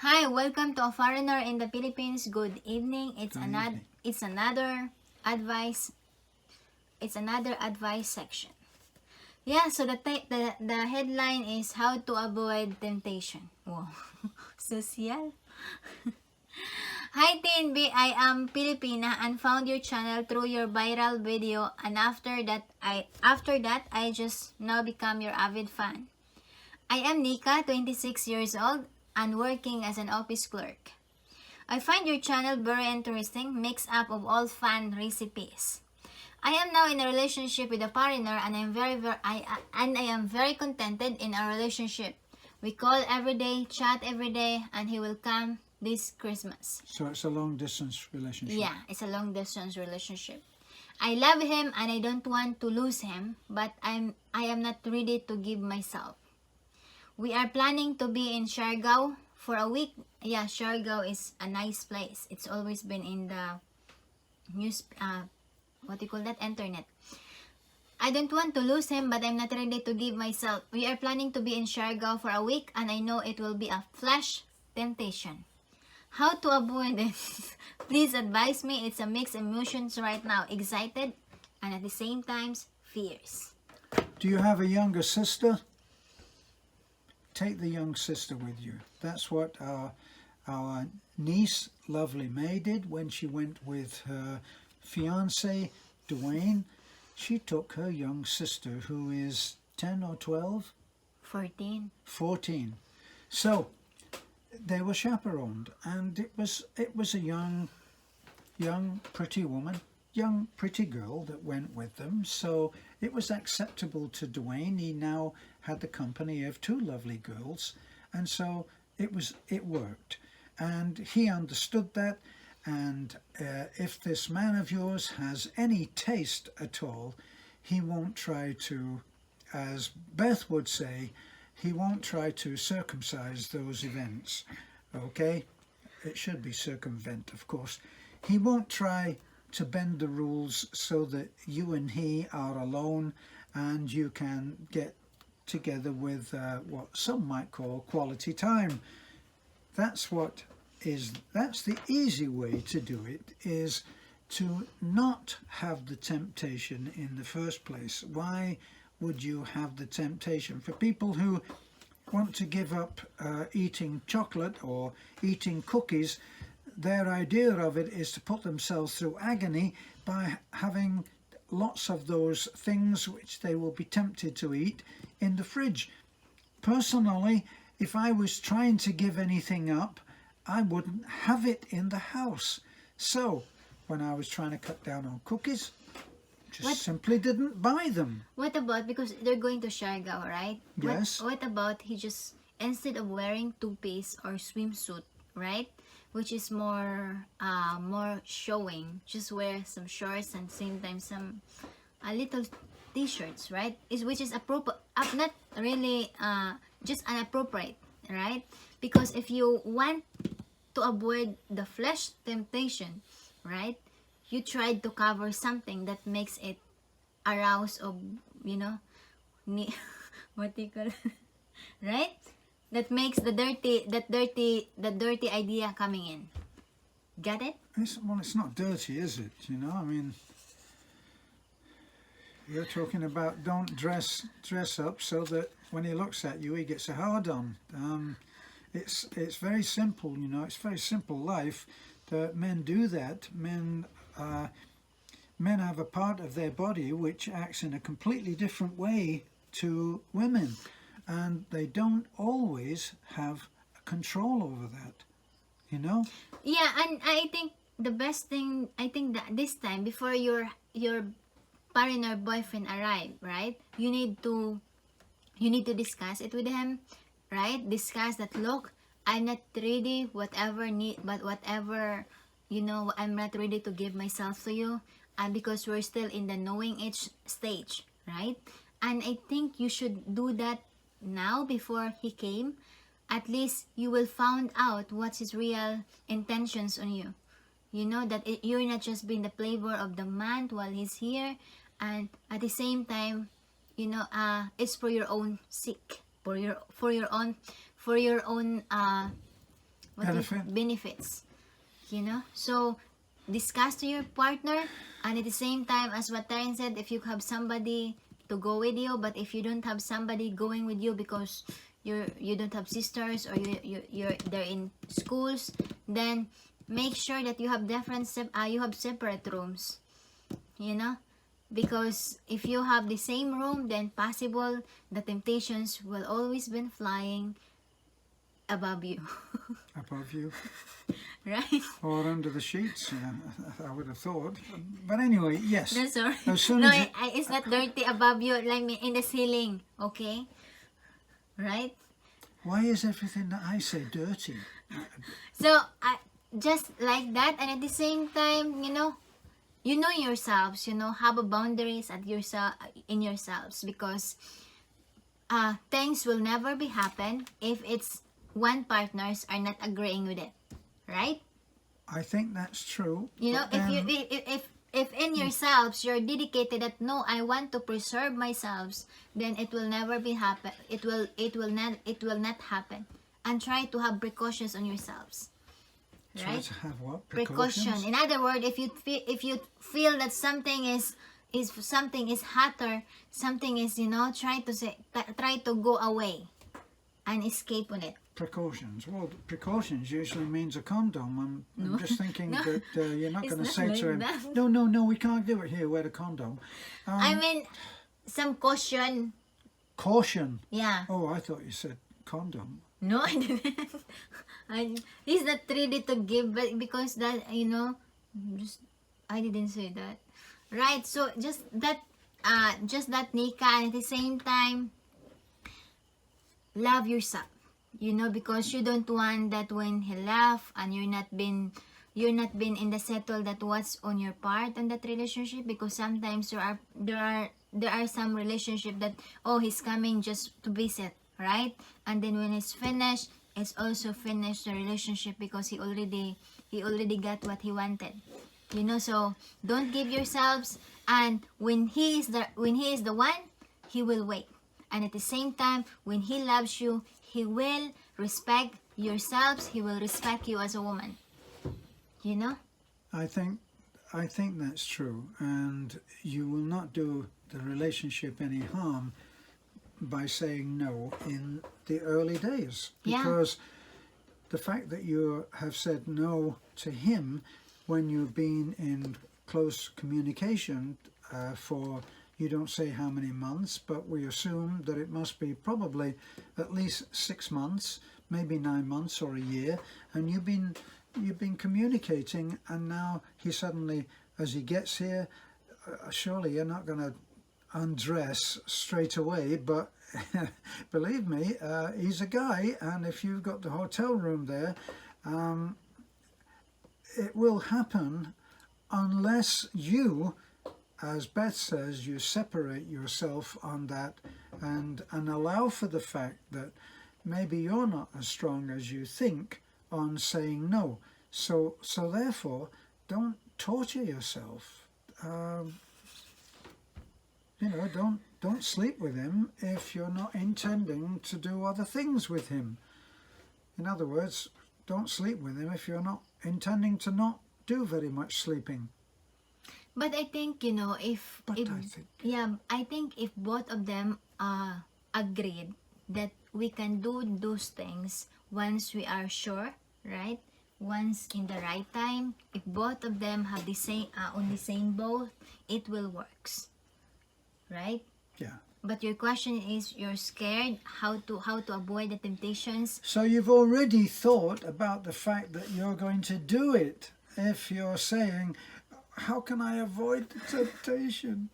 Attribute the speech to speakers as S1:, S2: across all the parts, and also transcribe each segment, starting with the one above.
S1: Hi, welcome to A Foreigner in the Philippines. Good evening.
S2: Good evening.
S1: It's another advice. It's another advice section. Yeah, so the headline is how to avoid temptation. Wow. Social. Hi TNB, I am Filipina and found your channel through your viral video, and after that I just now become your avid fan. I am Nika, 26 years old and working as an office clerk. I find your channel very interesting, mix up of all fun recipes. I am now in a relationship with a foreigner, and I am very contented in our relationship. We call every day, chat every day, and he will come this Christmas.
S2: So it's a long distance relationship.
S1: Yeah, it's a long distance relationship. I love him and I don't want to lose him, but I am not ready to give myself. We are planning to be in Siargao for a week. Yeah, Siargao is a nice place. It's always been in the news, internet. I don't want to lose him, but I'm not ready to give myself. We are planning to be in Siargao for a week, and I know it will be a flash temptation. How to avoid it? Please advise me. It's a mixed emotions right now. Excited, and at the same time, fears.
S2: Do you have a younger sister? Take the young sister with you. That's what our niece, lovely May, did when she went with her fiance, Dwayne. She took her young sister, who is 10 or 12?
S1: 14.
S2: 14. So they were chaperoned, and it was a young, pretty woman, young, pretty girl that went with them. So it was acceptable to Dwayne. He now had the company of two lovely girls, and so it worked, and he understood that. And if this man of yours has any taste at all, he won't try to, as Beth would say, he won't try to circumcise those events. Okay, it should be circumvent, of course. He won't try to bend the rules so that you and he are alone and you can get together with what some might call quality time. That's the easy way to do it, is to not have the temptation in the first place. Why would you have the temptation? For people who want to give up eating chocolate or eating cookies, their idea of it is to put themselves through agony by having lots of those things which they will be tempted to eat in the fridge. Personally, if I was trying to give anything up, I wouldn't have it in the house. So when I was trying to cut down on cookies, simply didn't buy them.
S1: What about, because they're going to Siargao, right?
S2: Yes.
S1: What about he just, instead of wearing two-piece or swimsuit, right, which is more showing, just wear some shorts and same time some little t-shirts, right? Which is appropriate, not really just inappropriate, right? Because if you want to avoid the flesh temptation, right, you tried to cover something that makes it arouse of, what do you call it? Right? That makes the dirty idea coming in. Got it?
S2: It's not dirty, is it? I mean, you're talking about don't dress up so that when he looks at you, he gets a hard on. It's very simple, it's very simple life that men do that. Men have a part of their body which acts in a completely different way to women, and they don't always have control over that,
S1: Yeah, and I think the best thing, that this time, before your partner boyfriend arrive, right, you need to discuss it with him, right? Discuss that, look, I'm not ready, whatever, I'm not ready to give myself to you, and because we're still in the knowing age stage, right? And I think you should do that now before he came. At least you will find out what's his real intentions on you. That you're not just being the flavor of the man while he's here, and at the same time, it's for your own sake, for your own benefits, you know. So discuss to your partner, and at the same time, as what Taryn said, if you have somebody to go with you, but if you don't have somebody going with you because you don't have sisters, or you're they're in schools, then make sure that you have you have separate rooms, you know, because if you have the same room, then possible the temptations will always been flying above you.
S2: Above you.
S1: Right?
S2: Or under the sheets, I would have thought. But anyway, yes.
S1: That's all right.
S2: As soon
S1: No,
S2: as
S1: it's not dirty above you, like in the ceiling, okay? Right?
S2: why is everything that I say dirty?
S1: So, just like that, and at the same time, you know yourselves, have a boundaries at yourself, in yourselves, because things will never be happen if it's one partners are not agreeing with it, right?
S2: I think that's true.
S1: You know,
S2: but
S1: if in yourselves you're dedicated that no, I want to preserve myself, then it will never be happen. It will not happen. And try to have precautions on yourselves.
S2: try
S1: Right?
S2: to have what?
S1: Precaution. In other words, if you feel that something is hotter, something is, try to go away and escape on it.
S2: Precautions. Well, precautions usually means a condom. I'm just thinking
S1: No.
S2: that you're not
S1: It's
S2: going to
S1: not
S2: say
S1: like
S2: to him,
S1: that.
S2: no, we can't do it here, wear the condom.
S1: I mean, some caution.
S2: Caution.
S1: Yeah.
S2: Oh, I thought you said condom.
S1: No, I didn't. He's not ready to give, but because that, I didn't say that. Right, so just that, Nika, and at the same time, love yourself. Because you don't want that when he laugh and you're not been in the settle that what's on your part in that relationship, because sometimes there are some relationship that, oh, he's coming just to visit, right? And then when it's finished, it's also finished the relationship because he already got what he wanted. So don't give yourselves, and when he is the one, he will wait. And at the same time, when he loves you, he will respect yourselves, he will respect you as a woman.
S2: I think that's true, and you will not do the relationship any harm by saying no in the early days, because the fact that you have said no to him when you've been in close communication for, you don't say how many months, but we assume that it must be probably at least 6 months, maybe 9 months or a year, and you've been communicating, and now he suddenly, as he gets here, surely you're not going to undress straight away, but believe me, he's a guy, and if you've got the hotel room there, it will happen unless you, as Beth says, you separate yourself on that and allow for the fact that maybe you're not as strong as you think on saying no. So therefore, don't torture yourself. Don't sleep with him if you're not intending to do other things with him. In other words, don't sleep with him if you're not intending to not do very much sleeping.
S1: But I think, I think if both of them agreed that we can do those things once we are sure, right? Once in the right time, if both of them have the same on the same boat, it will works, right?
S2: Yeah.
S1: But your question is, you're scared how to avoid the temptations.
S2: So you've already thought about the fact that you're going to do it. If you're saying, how can I avoid the temptation?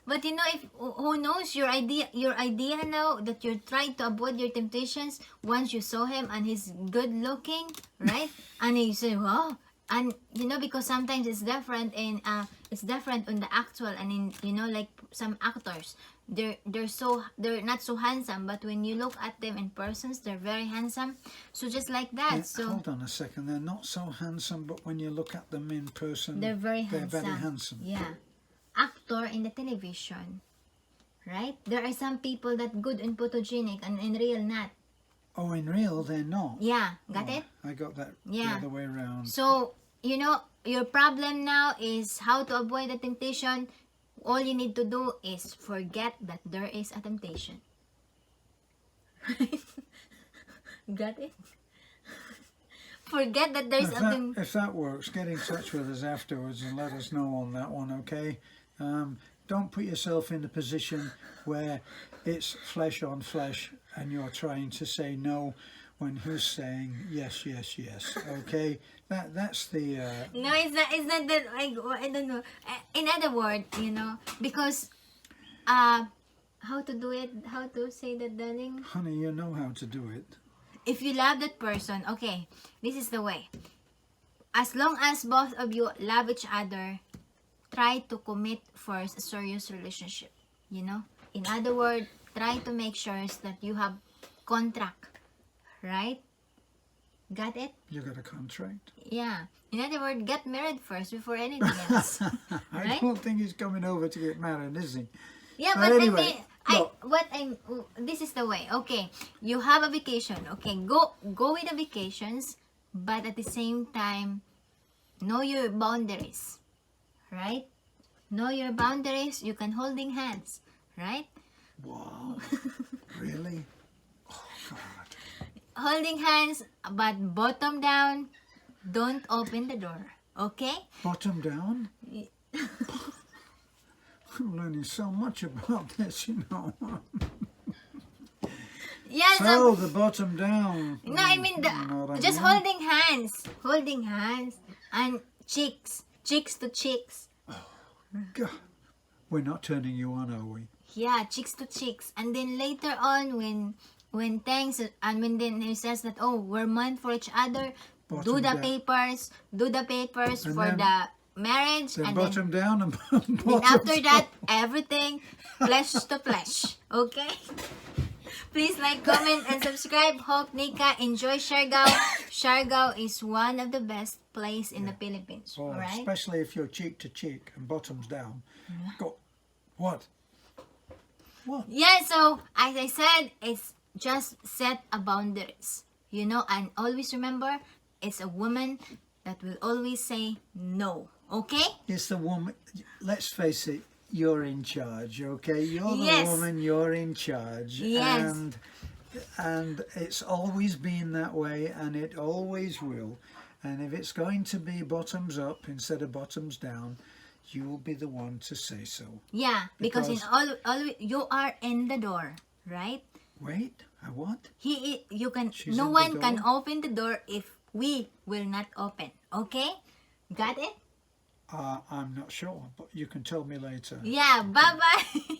S1: But if who knows, your idea now that you're trying to avoid your temptations, once you saw him and he's good looking, right? And you say, wow. And because sometimes it's different on the actual, and in like some actors, they're not so handsome, but when you look at them in persons, they're very handsome. So just like that.
S2: Yeah,
S1: so
S2: hold on a second, they're not so handsome, but when you look at them in person,
S1: they're very
S2: handsome.
S1: handsome. Yeah. Actor in the television, right? There are some people that good and photogenic and in real not.
S2: Oh, in real, they're not.
S1: Yeah, got
S2: Oh,
S1: it?
S2: I got that
S1: Yeah.
S2: the other way around.
S1: So, you know, your problem now is how to avoid the temptation. All you need to do is forget that there is a temptation. Got it? Forget that there's a temptation.
S2: If that works, get in touch with us afterwards and let us know on that one, okay? Don't put yourself in the position where it's flesh on flesh and you're trying to say no when he's saying yes, yes, yes. Okay, that's the.
S1: No, it's not. It's not that. I don't know. In other words, you know, because how to do it? How to say that, darling?
S2: Honey, you know how to do it.
S1: If you love that person, okay, this is the way. As long as both of you love each other, try to commit first a serious relationship. You know, in other words, try to make sure that you have contract, right? Got it?
S2: You got a contract.
S1: Yeah. In other words, get married first before anything else.
S2: I
S1: Right?
S2: don't think he's coming over to get married, is he?
S1: Yeah,
S2: But
S1: but
S2: anyway,
S1: this is the way. Okay, you have a vacation. Okay, go with the vacations, but at the same time, know your boundaries, right? Know your boundaries. You can holding hands, right?
S2: Wow. Really? Oh God.
S1: Holding hands, but bottom down. Don't open the door. Okay?
S2: Bottom down? I'm learning so much about this, you know.
S1: Yeah.
S2: So the bottom down.
S1: No, I mean
S2: You know what I
S1: just
S2: mean?
S1: holding hands, and cheeks to cheeks.
S2: God. We're not turning you on, are we?
S1: Yeah, cheeks to cheeks, and then later on, when thanks and when then he says that, oh, we're meant for each other, do
S2: Bottom
S1: the
S2: down.
S1: papers
S2: And
S1: for
S2: then-
S1: the marriage,
S2: Then
S1: and
S2: bottom down and
S1: then
S2: bottom
S1: after that,
S2: top.
S1: everything flesh to flesh. Okay. Please like, comment, and subscribe. Hope Nika enjoy Siargao. Siargao is one of the best place in the Philippines.
S2: Oh,
S1: Alright?
S2: especially if you're cheek to cheek and bottoms down. Go. What? What?
S1: Yeah, so as I said, it's just set a boundaries. You know, and always remember, it's a woman that will always say no. Okay?
S2: It's the woman. Let's face it. You're in charge, okay? You're the
S1: Yes.
S2: woman. You're in charge.
S1: Yes.
S2: And it's always been that way, and it always will. And if it's going to be bottoms up instead of bottoms down, you will be the one to say so.
S1: Yeah, because in
S2: Because-
S1: all you are in the door, right?
S2: Wait, I what?
S1: You can
S2: She's
S1: no
S2: in the
S1: one can
S2: door?
S1: open the door if we will not open. Okay? Got it?
S2: I'm not sure, but you can tell me later.
S1: Yeah, bye-bye.